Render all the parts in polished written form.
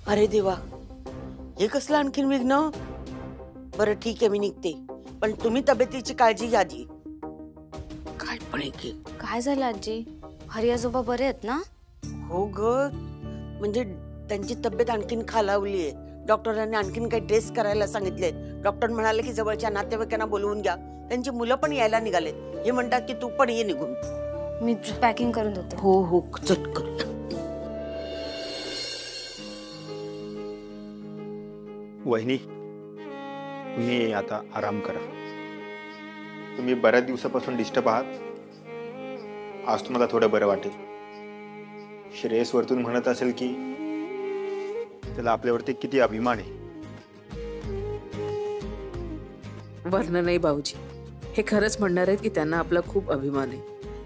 अरे देवा, हे कसलं आणखीन विघ्न? बरं ठीक आहे, मी निघते, पण तुम्ही तब्येतीची काळजी घ्या आजी. काय पण आहे की काय झालं आजी? हरी आजोबा बरे आहेत ना? हो ग, म्हणजे त्यांची तब्येत आणखीन खालावली आहे. डॉक्टरांनी आणखीन काही टेस्ट करायला सांगितले. डॉक्टर म्हणाले की जवळच्या नातेवाईकांना बोलवून घ्या. त्यांची मुलं पण यायला निघालेत. हे म्हणतात की तू पण ये निघून. मी पॅकिंग करून देते. हो हो, चटकन. वहिनी, तुम्ही आता आराम करा. तुम्ही बऱ्याच दिवसापासून डिस्टर्ब आहात. आज तुम्हाला थोडं बरं वाटेल. श्रेयस वरतून म्हणत असेल की त्याला आपल्यावरती किती अभिमान आहे. वर्ण नाही भाऊजी, हे खरंच म्हणणार आहेत की त्यांना आपला खूप अभिमान आहे.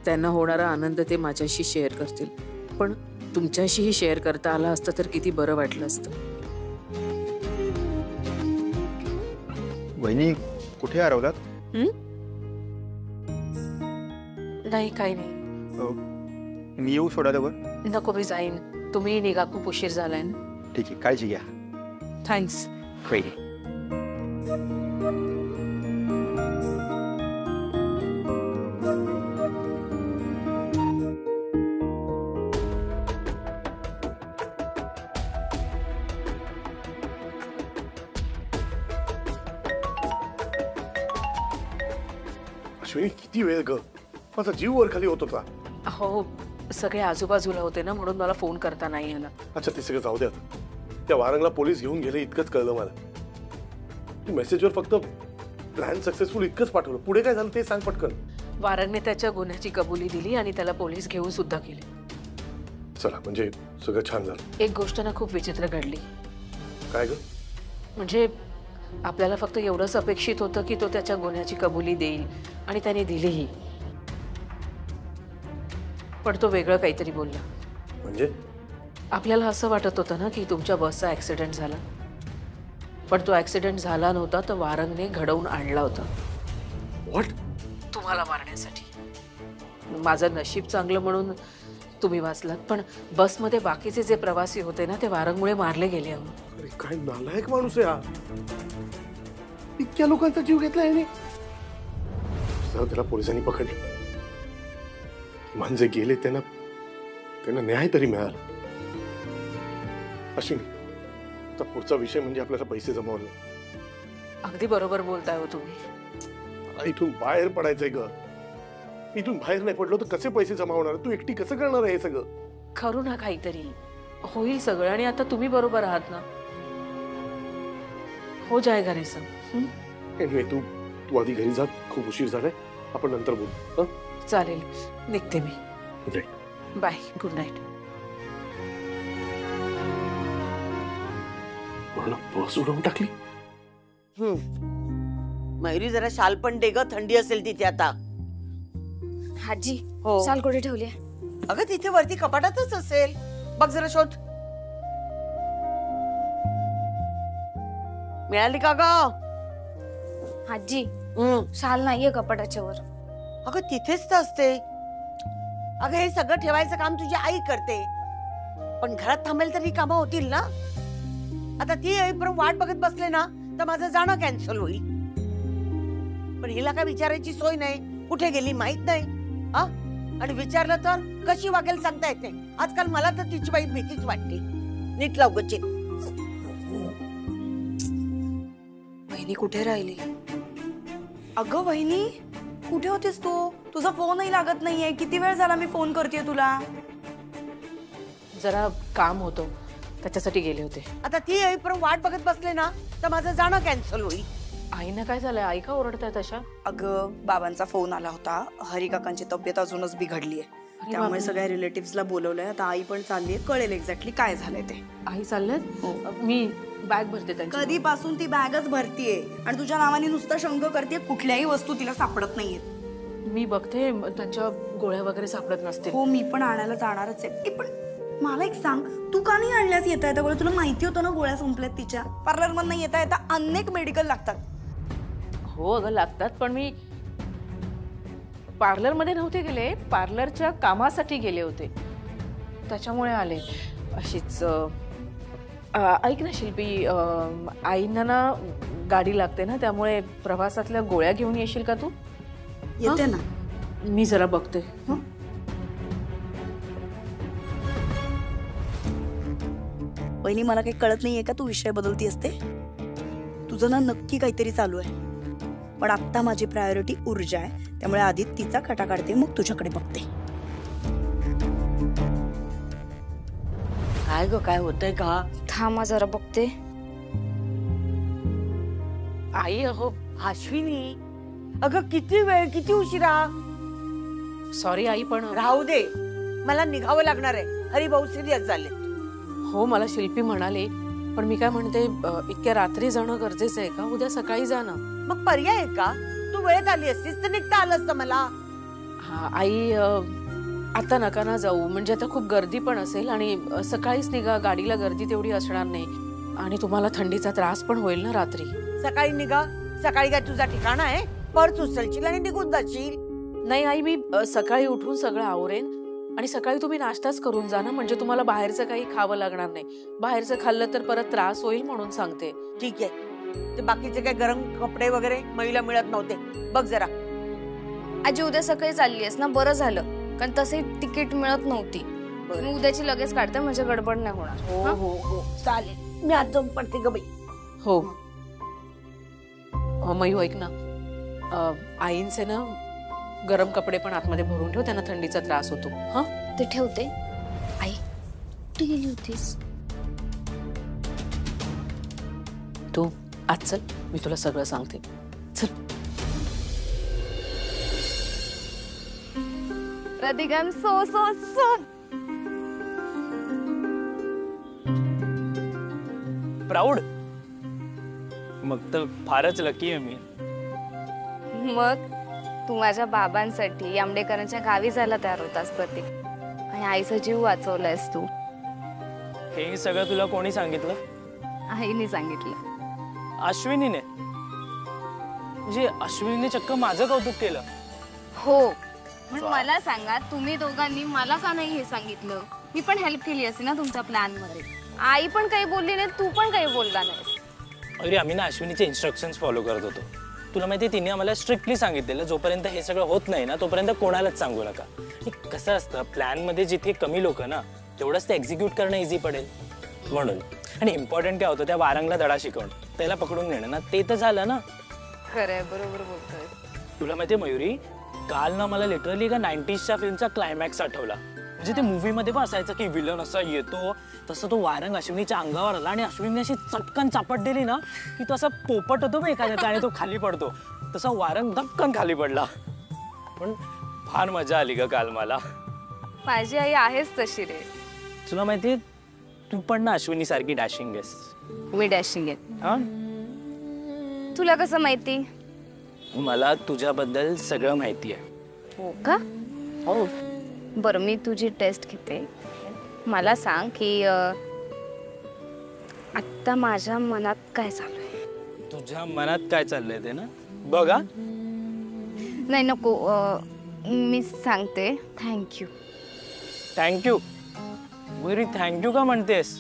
त्यांना होणारा आनंद ते माझ्याशी शेअर करतील, पण तुमच्याशीही शेअर करता आला असतं तर किती बरं वाटलं असतं. वहिनी कुठे हरवलात? नाही, काही नाही. मी येऊ सोडायला वर? नको, मी जाईन. तुम्ही निघा, खूप उशीर झालाय ना. ठीक आहे, काळजी घ्या. थँक्स. अश्विनी, किती वेळ ग? माझा जीव वर खाली होत होता. हो, सगळे आजूबाजूला होते ना, म्हणून मला फोन करता नाही आला. अच्छा, ते सगळं जाऊ द्या. त्या वारंगला पोलीस घेऊन गेले इतकंच कळलं मला. तू मेसेजवर फक्त प्लॅन सक्सेसफुल इतकंच पाठवलं. पुढे काय झालं ते सांग पटकन. वारंगने त्याच्या गुन्ह्याची कबुली दिली आणि त्याला पोलीस घेऊन सुद्धा गेले. चला, म्हणजे सगळं छान झालं. एक गोष्ट ना खूप विचित्र घडली. काय ग? म्हणजे आपल्याला फक्त एवढंच अपेक्षित होतं की तो त्याच्या गुन्ह्याची कबुली देईल, आणि त्याने दिलीही. पण तो वेगळं काहीतरी बोलला. म्हणजे? आपल्याला असं वाटत होतं ना की तुमच्या बसचा ॲक्सिडेंट झाला, पण तो ॲक्सिडेंट झाला नव्हता, तर वारंगने घडवून आणला होता. व्हॉट? तुम्हाला मारण्यासाठी. माझं नशीब चांगलं म्हणून तुम्ही वाचलात, पण बसमध्ये बाकीचे जे प्रवासी होते ना, ते वारंगमुळे मारले गेले. अरे काय नालायक माणूस आहे हा. इतक्या लोकांचा जीव घेतला याने. त्याला पोलिसांनी पकडलं. म्हणजे गेले त्यांना न्याय तरी मिळाला. अश्विनी, आता पुढचा विषय म्हणजे आपल्याला पैसे जमवले. अगदी बरोबर बोलताय हो तुम्ही. मला इथून बाहेर पडायचंय ग. इथून बाहेर नाही पडलो तर कसे पैसे जमा होणार? तू एकटी कसं करणार आहे हे सगळं? करू ना काहीतरी, होईल सगळं. आणि आता तुम्ही बरोबर आहात ना. हो जाएगा रे सब. एनिवे, तू आधी घरी जा. खूप उशीर झालाय. आपण नंतर बोलू. चालेल, निघते मी. Good night. Bye. Good night. बस उडवून टाकली. मयुरी, जरा शाल पण दे ग, थंडी असेल तिथे आता. आजी, हो. शाल कुठे ठेवली? अगं तिथे वरती कपाटातच असेल, बघ जरा शोध. मिळाली का ग? आजी, शाल नाहीये कपाटाच्या वर. अगं तिथेच तर असते. अगं हे सगळं ठेवायचं काम तुझी आई करते, पण घरात थांबेल तर ही कामं होतील ना. आता ती येईपर्यंत वाट बघत बसले ना तर माझं जाणं कॅन्सल होईल. पण हिला काय विचारायची सोय नाही. कुठे गेली माहित नाही. आणि विचारलं तर कशी वागेल सांगता येत नाही. आजकाल मला तर तिची बाई भीतीच वाटते. नीट लावगची. वहिनी कुठे राहिली? अगं वहिनी, कुठे होतीस तू? तुझा फोनही लागत नाहीये. किती वेळ झाला मी फोन करतेय तुला. जरा काम होतं, त्याच्यासाठी गेले होते. आता ती येईपर्यंत वाट बघत बसले ना तर माझं जाणं कॅन्सल होईल. आईनं काय झालंय? आई का ओरडतायत अशा? अगं बाबांचा फोन आला होता. हरी काकांची तब्येत अजूनच बिघडलीये, त्यामुळे सगळ्या रिलेटिव्हजला बोलवलंय. आता आई पण चाललीये. कळेल एक्झॅक्टली काय झालंय ते. आई चालल्यात? मी बॅग भरते त्यांची. कधीपासून ती बॅगच भरतीये आणि तुझ्या नावाने नुसता शंक करते. कुठल्याही वस्तू तिला सापडत नाहीये. मी बघते, त्यांच्या गोळ्या वगैरे सापडत नसते. हो, मी पण आणायला जाणारच आहे. पण मला एक सांग, तू का नाही आणल्यास येता येता गोळ्या? तुला माहिती होतं ना गोळ्या संपल्यात तिच्या. पार्लर मधनं येता येता अनेक मेडिकल लागतात. हो अगं लागतात, पण मी पार्लर मध्ये नव्हते गेले. पार्लरच्या कामासाठी गेले होते, त्याच्यामुळे आले. अशीच ऐक ना शिल्पी, आईंना ना गाडी लागते ना, त्यामुळे प्रवासातल्या गोळ्या घेऊन येशील का तू? येते ना. मी जरा बघते. हं? वहिनी, मला काही कळत नाहीये का तू विषय बदलती असते? तुझं ना नक्की काहीतरी चालू आहे. पण आत्ता माझी प्रायोरिटी ऊर्जा आहे, त्यामुळे आधी तिचा खटा काढते, मग तुझ्याकडे बघते. काय ग, काय होतंय का? थांबा जरा बघते. आई अहो अश्विनी, अगं किती वेळ, किती उशिरा. सॉरी आई, पण राहू दे, मला निघावं लागणार आहे. हरिभाऊ सिरियस झाले. हो मला शिल्पी म्हणाली, पण मी काय म्हणते, इतक्या रात्री जाणं गरजेचं आहे का? उद्या सकाळी जा ना. मग पर्याय आहे का? तू वेळेत आली असतीस तर निघता आलं असतं मला. हा आई, आता नका ना जाऊ, म्हणजे आता खूप गर्दी पण असेल आणि सकाळीच निघा, गाडीला गर्दी तेवढी असणार नाही आणि तुम्हाला थंडीचा त्रास पण होईल ना रात्री. सकाळी निघा. सकाळी काय तुझा ठिकाणा आहे? पर्स उचलशील आणि निघून जाशील. नाही आई, मी सकाळी उठून सगळं आवरेन आणि सकाळी तुम्ही नाश्ताच करून जा ना, म्हणजे तुम्हाला बाहेरचं काही खावं लागणार नाही. बाहेरचं खाल्लं तर परत त्रास होईल म्हणून सांगते. ठीक आहे. ते बाकीचे काय गरम कपडे वगैरे महिला मिळत नव्हते, बघ जरा. आजी उद्या सकाळी चालली आहेस ना, बरं झालं, कारण तसे तिकीट मिळत नव्हती. मी उद्याची लगेच काढते, म्हणजे गडबड नाही होणार. हो हं? हो हो, चालेल. मी आज जाऊन पडते ग बाई. हो मयू ऐक ना, आईंचे ना गरम कपडे पण आतमध्ये भरून ठेव, त्यांना थंडीचा त्रास होतो. हा ते ठेवते. आई कुठे गेली होतीस? तू आज चल, मी तुला सगळं सांगते. चल. Radhika so so so proud. मग तर फारच लकी आहे मी. मग तू माझ्या बाबांसाठी आंबेकरांच्या गावी जायला तयार होतास प्रतीक, आणि आईचा जीव वाचवलायस तू. हे सगळं तुला कोणी सांगितलं? आईने सांगितलं. अश्विनीने? म्हणजे अश्विनीने चक्क माझं कौतुक केलं? हो, पण मला सांगा, तुम्ही दोघांनी मला का नाही हे सांगितलं? मी पण हेल्प केली असती ना तुमच्या प्लॅन मध्ये. आई पण काही बोलली नाही, तू पण काही बोलला नाहीस. अरे आम्ही ना अश्विनीचे इन्स्ट्रक्शन्स फॉलो करत होतो. तुला माहिती आहे, तिने आम्हाला स्ट्रिक्टली सांगितलेलं, जोपर्यंत हे सगळं होत नाही ना तोपर्यंत कोणालाच सांगू नका. कसं असतं, प्लॅनमध्ये जिथे कमी लोक ना तेवढंच ते एक्झिक्यूट करणं इझी पडेल म्हणून. आणि इम्पॉर्टंट काय होतं, त्या वारंगला धडा शिकवणं, त्याला पकडून नेणं ना, ते तर झालं ना. खरंय, बरोबर बोलतोय. तुला माहिती आहे मयुरी, काल ना मला लिटरली एका 90sच्या फिल्मचा क्लायमॅक्स आठवला. म्हणजे ते मूवीमध्ये पण असायचं की विलन असा येतो, तसं तो वारंग अश्विनीच्या अंगावर आला आणि अश्विनीने अशी चटकन चापट दिली ना की तो असा पोपट होतो एखाद्याचा आणि तो खाली पडतो, तसा वारंग धपकन खाली पडला. पण फार मजा आली ग काल मला. माझी आई आहेच तशी रे. तुला माहितीये, तू पण ना अश्विनी सारखी डॅशिंग आहेस. मी डॅशिंग आहे. हा, तुला कसं माहिती? मला तुझ्याबद्दल सगळं माहिती आहे. हो का? हो. बरं, मी तुझी टेस्ट घेते. मला सांग की आत्ता माझ्या मनात काय चालू आहे? तुझ्या मनात काय चाललंय ते ना बघा. नाही नको, मी सांगते. थँक्यू. थँक्यू? मयुरी थँक्यू का म्हणतेस?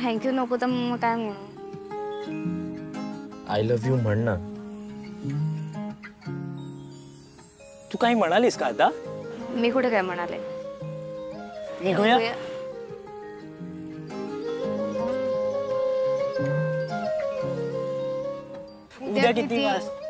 थँक्यू नको तर मग काय म्हणू? आय लव्ह यू म्हण ना. तू काही म्हणालीस का आता? मी कुठे काय म्हणाले? निघूया. उद्या किती वाजता?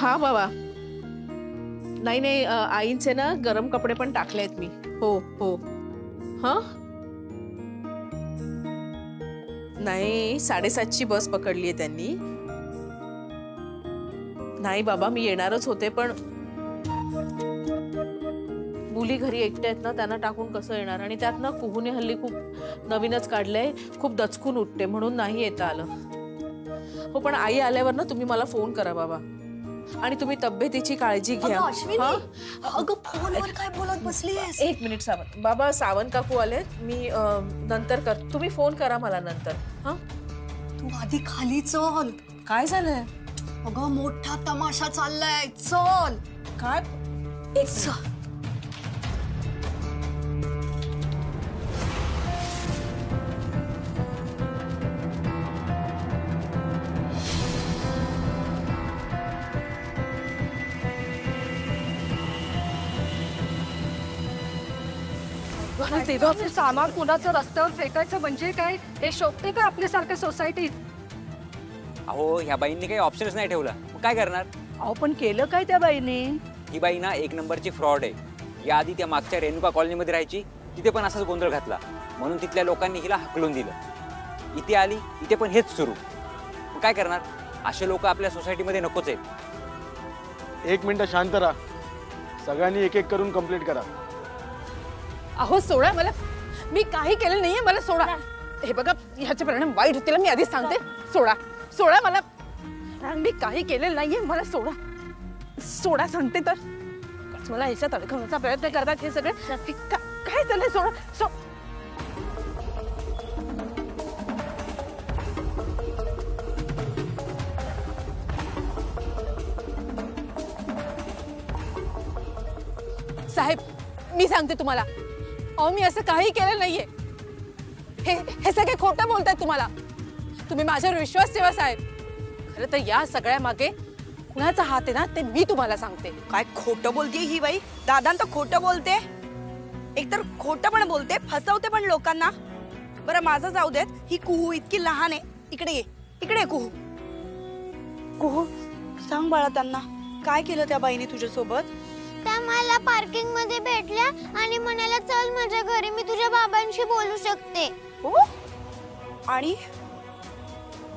हा बाबा. नाही नाही, आईंचे ना गरम कपडे पण टाकले आहेत मी. हो हो. हा नाही, 7:30ची बस पकडली आहे त्यांनी. नाही बाबा, मी येणारच होते पण मुली घरी एकट्या आहेत ना, त्यांना टाकून कसं येणार. आणि त्यात ना कुहूने हल्ली खूप नवीनच काढलंय, खूप दचकून उठते म्हणून नाही येता आलं. हो पण आई आल्यावर ना तुम्ही मला फोन करा बाबा. आणि तुम्ही तब्येतीची काळजी घ्या. अगं फोनवर काय बोलत बसलीयस? 1 मिनिट सावंत बाबा. सावंत काकू आलेत, मी नंतर कर. तुम्ही फोन करा मला नंतर. हा तू आधी खाली चल. काय झालंय? अगं मोठा तमाशा चाललाय, चल. काय? एक चल. देवाचं सामान कुणाचं रस्त्यावर फेकायचं म्हणजे काय? हे शोभते का आपल्यासारख्या सोसायटीत? अहो ह्या बाईंनी काही ऑप्शनच नाही ठेवला, मग काय करणार? अहो पण केलं काय त्या बाईने? ही बाई ना 1 नंबरची फ्रॉड आहे. याआधी त्या मागच्या रेणुका कॉलनीमध्ये राहायची, तिथे पण असाच गोंधळ घातला म्हणून तिथल्या लोकांनी हिला हकलून दिलं. इथे आली, इथे पण हेच सुरू. मग काय करणार? असे लोक आपल्या सोसायटीमध्ये नकोच आहेत. 1 मिनिट शांत राहा. सगळ्यांनी एक एक करून कंप्लीट करा. अहो सोडा मला, मी काही केलं नाहीये, मला सोडा. हे बघा ह्याचे परिणाम वाईट होतील, मी आधीच सांगते. सोडा सोडा मला, मी काही केलेलं नाहीये, मला सोडा. सोडा सांगते तर. मला ह्याच्यात अडकवण्याचा प्रयत्न करतात हे सगळे. काय चाललंय? सोडा. साहेब मी सांगते तुम्हाला, अहो मी असं काही केलं नाहीये. हे सगळे खोटं बोलतायत तुम्हाला. तुम्ही माझ्यावर विश्वास ठेवा साहेब. खरं तर या सगळ्या मागे कुणाचा हात आहे ना, ते मी तुम्हाला सांगते. काय खोटं बोलतेय ही बाई? दादांत खोटं बोलते. एकतर खोटं पण बोलते, फसवते पण लोकांना. बरं माझं जाऊ देत. ही कुहू इतकी लहान आहे. इकडे ये, इकडे ये कुहू. कुहू सांग बाळा त्यांना, काय केलं त्या बाईने तुझ्यासोबत? त्या मला पार्किंग मध्ये भेटल्या आणि म्हणाला चल माझ्या घरी, मी तुझ्या बाबांशी बोलू शकते.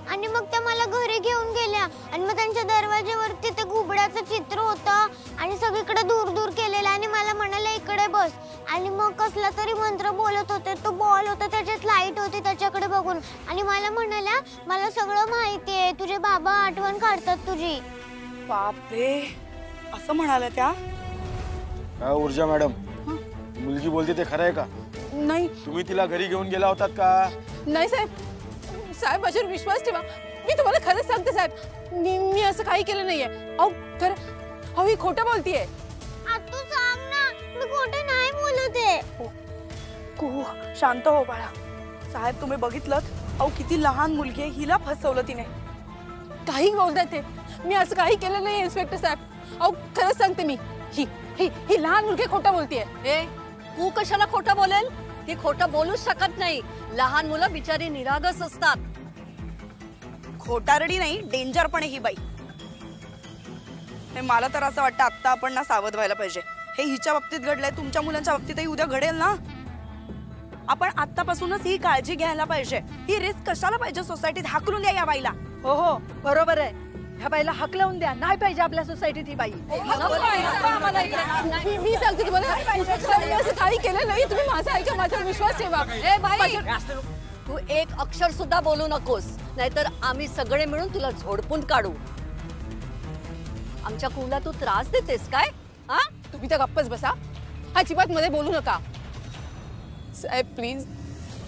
आणि मग त्या मला घरी घेऊन गेल्या आणि मग त्यांच्या दरवाजेवरती ते घुबडाचं चित्र होतं आणि सगळीकडे दूर दूर केलेलं आणि मला म्हणाले इकडे बस. आणि मग कसला तरी मंत्र बोलत होते. तो बॉल होता, त्याच्यात लाईट होती, त्याच्याकडे बघून. आणि मला म्हणाल्या मला सगळं माहिती आहे, तुझे बाबा आठवण काढतात तुझी. बापरे, असं म्हणाल्या त्या? ऊर्जा मॅडम, मुलगी बोलते ते खरं आहे का? नाही. तुम्ही तिला घरी घेऊन गेला होतात का? नाही साहेब. साहेब माझ्यावर विश्वास ठेवा, मी तुम्हाला खरंच सांगते साहेब. मी असं काही केलं नाहीये. अहो खरं, अहो ही खोटं बोलतीये. तू सांग ना, मी खोटं नाही बोलते. कुहू शांत हो बाळा. साहेब तुम्ही बघितलं, अहो किती लहान मुलगी आहे, हिला फसवलं तिने. काही बोलताय ते, मी असं काही केलं नाही इन्स्पेक्टर साहेब. अहो खरंच सांगते मी, ही लहान मुलगी खोटं बोलतीये. तू कशाला खोटं बोलेल? ती खोटं बोलूच शकत नाही. लहान मुलं बिचारी निरागस असतात. खोटारडी नाही, डेंजर पण आहे ही बाई. हे मला तर असं वाटतं आत्ता आपण ना सावध व्हायला पाहिजे. हे हिच्या बाबतीत घडलंय, तुमच्या मुलांच्या बाबतीतही उद्या घडेल ना. आपण आत्तापासूनच ही काळजी घ्यायला पाहिजे. ही रिस्क कशाला पाहिजे सोसायटीत? हाकलून द्या या बाईला. हो बरोबर आहे. ह्या बाईला हकलवून द्या. नाही पाहिजे आपल्या सोसायटीत ही बाई. मी सांगते तुम्हाला, असं काही केलं नाही. तुम्ही माझा ऐका, माझ्यावर विश्वास ठेवा. तू एक अक्षर सुद्धा बोलू नकोस, नाहीतर आम्ही सगळे मिळून तुला झोडपून काढू. आमच्या कुला तू त्रास देतेस काय? हा, तुम्ही तर गप्पच बसा. अजिबात मध्ये बोलू नका. साहेब प्लीज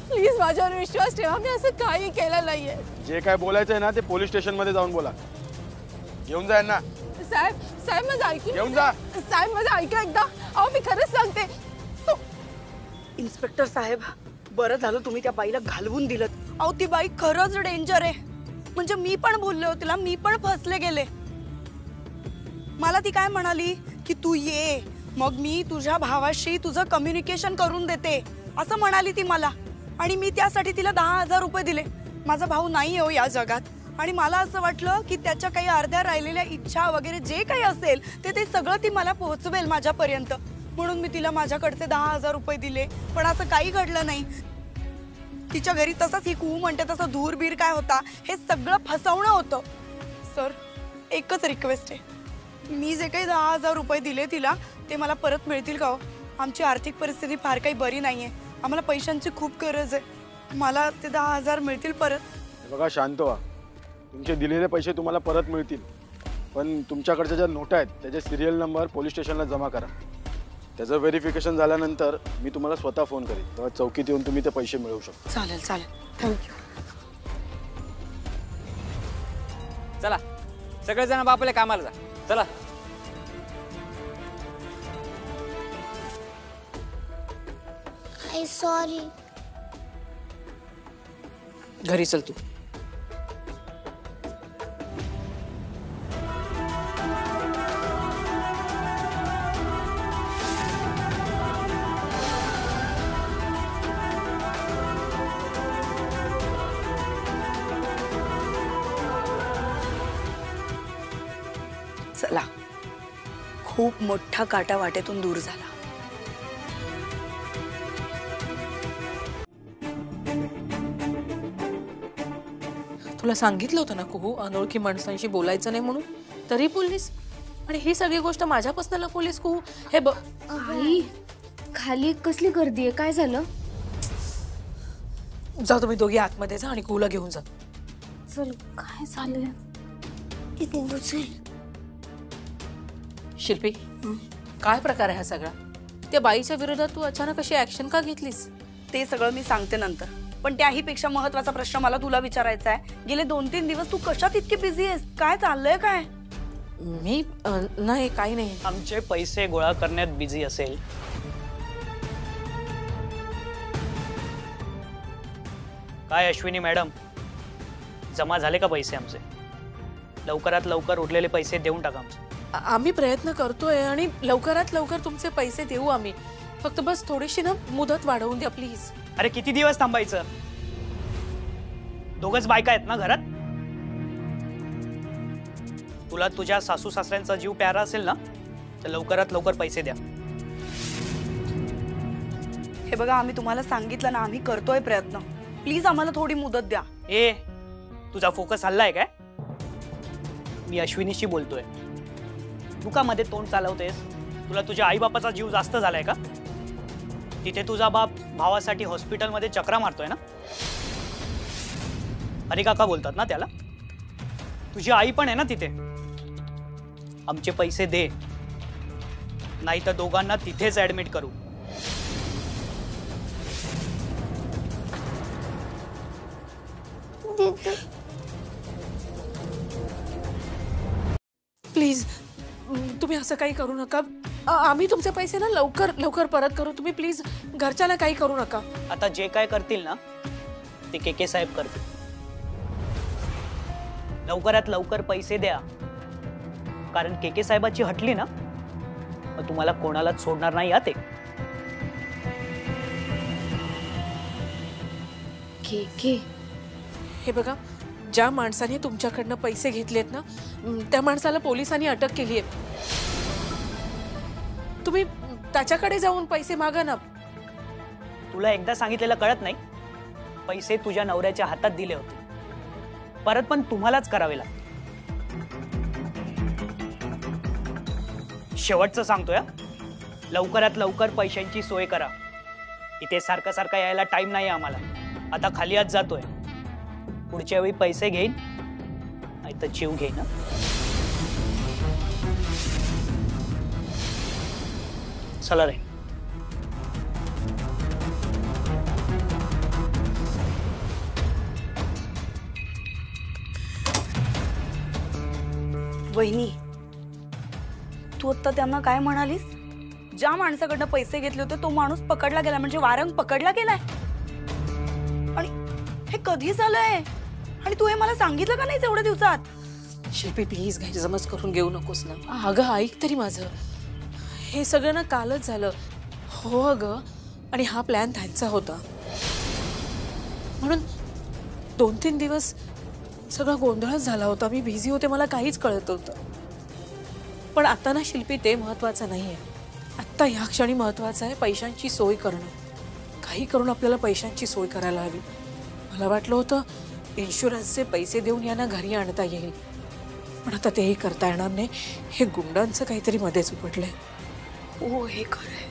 प्लीज माझ्यावर विश्वास ठेवा, मी असं काही केलं नाहीये. जे काय बोलायचंय ना ते पोलीस स्टेशन मध्ये जाऊन बोला. घेऊन जा ना. साहेब माझं ऐकून घेऊन जा. साहेब माझं ऐका एकदा. अहो मी खरंच सांगते. इन्स्पेक्टर साहेब, बरं झालं तुम्ही त्या बाईला घालवून दिलं. अहो ती बाई खरंच डेंजर आहे. म्हणजे मी पण बोलले होते तिला, मी पण फसले गेले. मला ती काय म्हणाली की तू ये, मग मी तुझ्या भावाशी तुझं कम्युनिकेशन करून देते असं म्हणाली ती मला. आणि मी त्यासाठी तिला 10,000 रुपये दिले. माझा भाऊ नाही हो या जगात. आणि मला असं वाटलं की त्याच्या काही अर्ध्या राहिलेल्या इच्छा वगैरे जे काही असेल ते सगळं ती मला पोहोचवेल माझ्यापर्यंत, म्हणून मी तिला माझ्याकडचे 10,000 रुपये दिले. पण असं काही घडलं नाही. तिच्या घरी तसंच ही कू म्हणते तसं धूरबीर काय होता, हे सगळं फसवणं होतं. सर, एकच रिक्वेस्ट आहे, मी जे काही 10,000 रुपये दिले तिला ते मला परत मिळतील का हो? आमची आर्थिक परिस्थिती फार काही बरी नाहीये, आम्हाला पैशांची खूप गरज आहे. मला ते 10,000 मिळतील परत? बघा शांत व्हा, तुमचे दिलेले पैसे तुम्हाला परत मिळतील, पण तुमच्याकडच्या ज्या नोटा आहेत त्याचे सिरियल नंबर पोलीस स्टेशनला जमा करा. त्याचं व्हेरिफिकेशन झाल्यानंतर मी तुम्हाला स्वतः फोन करेन, तेव्हा चौकीत येऊन तुम्ही ते पैसे मिळवू शकता. चालेल चालेल, थँक्यू. चला सगळेजण बापाला कामाला जा. चला. आई सॉरी. घरी चल तू. चला, खूप मोठा काटा वाटेतून दूर झाला. तुला सांगितलं होतं ना कुहू, अनोळखी माणसांशी बोलायचं नाही म्हणून, तरी बोललीस. आणि ही सगळी गोष्ट माझ्यापासून लपवलीस कुहू. हे बघ आई, खाली कसली गर्दी आहे, काय झालं? जा तुम्ही दोघी आतमध्ये जा आणि कुहूला घेऊन जा. चल, काय झालं? किती बुचेल. शिल्पी, काय प्रकार आहे हा सगळा? त्या बाईच्या विरोधात तू अचानक अशी ऍक्शन का घेतलीस? ते सगळं मी सांगते नंतर, पण त्याहीपेक्षा महत्वाचा प्रश्न मला तुला विचारायचा आहे. गेले 2-3 दिवस तू कशात इतकी बिझी आहेस? काय चाललंय काय? मी नाही, काही नाही. आमचे पैसे गोळा करण्यात बिझी असेल. काय अश्विनी मॅडम, जमा झाले का पैसे आमचे? लवकरात लवकर उरलेले पैसे देऊन टाका आमचे. आम्ही प्रयत्न करतोय आणि लवकरात लवकर तुमचे पैसे देऊ आम्ही. फक्त बस थोडीशी ना मुदत वाढवून द्या प्लीज. अरे किती दिवस थांबायचं? दोघच बायका आहेत ना घरात? तुला तुझ्या सासू सासऱ्यांचा जीव प्यारा असेल ना, तर लवकरात लवकर पैसे द्या. हे बघा, आम्ही तुम्हाला सांगितलं ना, आम्ही करतोय प्रयत्न. प्लीज आम्हाला थोडी मुदत द्या. ए, तुझा फोकस हल्लाय काय? मी अश्विनीशी बोलतोय. तू का मध्ये तोंड चालवतेस? तुला तुझ्या आई बापाचा जीव जास्त झालाय का? तिथे तुझा बाप भावासाठी हॉस्पिटलमध्ये चक्रा मारतोय ना? अरे काका बोलतात ना त्याला. तुझी आई पण आहे ना तिथे. आमचे पैसे दे, नाही तर दोघांना तिथेच ऍडमिट करू. प्लीज तुम्ही असं काही करू नका. आम्ही तुमचे पैसे ना लवकर लवकर परत करू. तुम्ही प्लीज घरच्याला काही करू नका. आता जे काय करतील ना ते केके साहेब करतील. लवकरात लवकर पैसे द्या, कारण केके साहेबाची हटली ना मग तुम्हाला कोणालाच सोडणार नाही. ते केके, हे बघा, ज्या माणसाने तुमच्याकडनं पैसे घेतलेत ना, त्या माणसाला पोलिसांनी अटक केली आहे. तुम्ही त्याच्याकडे जाऊन पैसे मागा ना. तुला एकदा सांगितलेलं कळत नाही? पैसे तुझ्या नवऱ्याच्या हातात दिले होते, परत पण तुम्हालाच करावे लागते. शेवटचं सांगतोय, लवकरात लवकर पैशांची सोय करा. इथे सारखं सारखं यायला टाइम नाही आम्हाला. आता खाली आज जातोय, पुढच्या वेळी पैसे घेईन नाही तर जीव घेईन. चला रे. वहिनी, तू आता त्यांना काय म्हणालीस? ज्या माणसाकडनं पैसे घेतले होते तो माणूस पकडला गेला, म्हणजे वारंग पकडला गेलाय? आणि हे कधी झालंय? आणि तू हे मला सांगितलं का नाही एवढ्या दिवसात? शिल्पी प्लीज गैरसमज करून घेऊ नकोस ना. अगं ऐक तरी माझं, हे सगळं ना कालच झालं. हो अगं, आणि हा प्लॅन त्यांचा होता, म्हणून 2-3 दिवस सगळा गोंधळच झाला होता. मी बिझी होते, मला काहीच कळत नव्हतं. पण आता ना शिल्पी ते महत्वाचं नाहीये. आत्ता ह्या क्षणी महत्वाचं आहे पैशांची सोय करणं. काही करून आपल्याला पैशांची सोय करायला हवी. मला वाटलं होतं इन्शुरन्सचे पैसे देऊन यांना घरी आणता येईल, पण आता तेही करता येणार नाही. हे गुंडांचं काहीतरी मध्येच उपटलंय. हो, हे खरंय.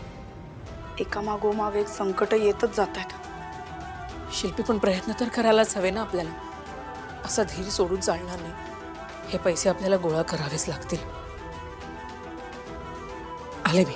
एका मागोमाग एक संकट येतच जात आहेत. शिल्पी पण प्रयत्न तर करायलाच हवे ना आपल्याला. असा धीर सोडून चालणार नाही. हे पैसे आपल्याला गोळा करावेच लागतील. आले मी.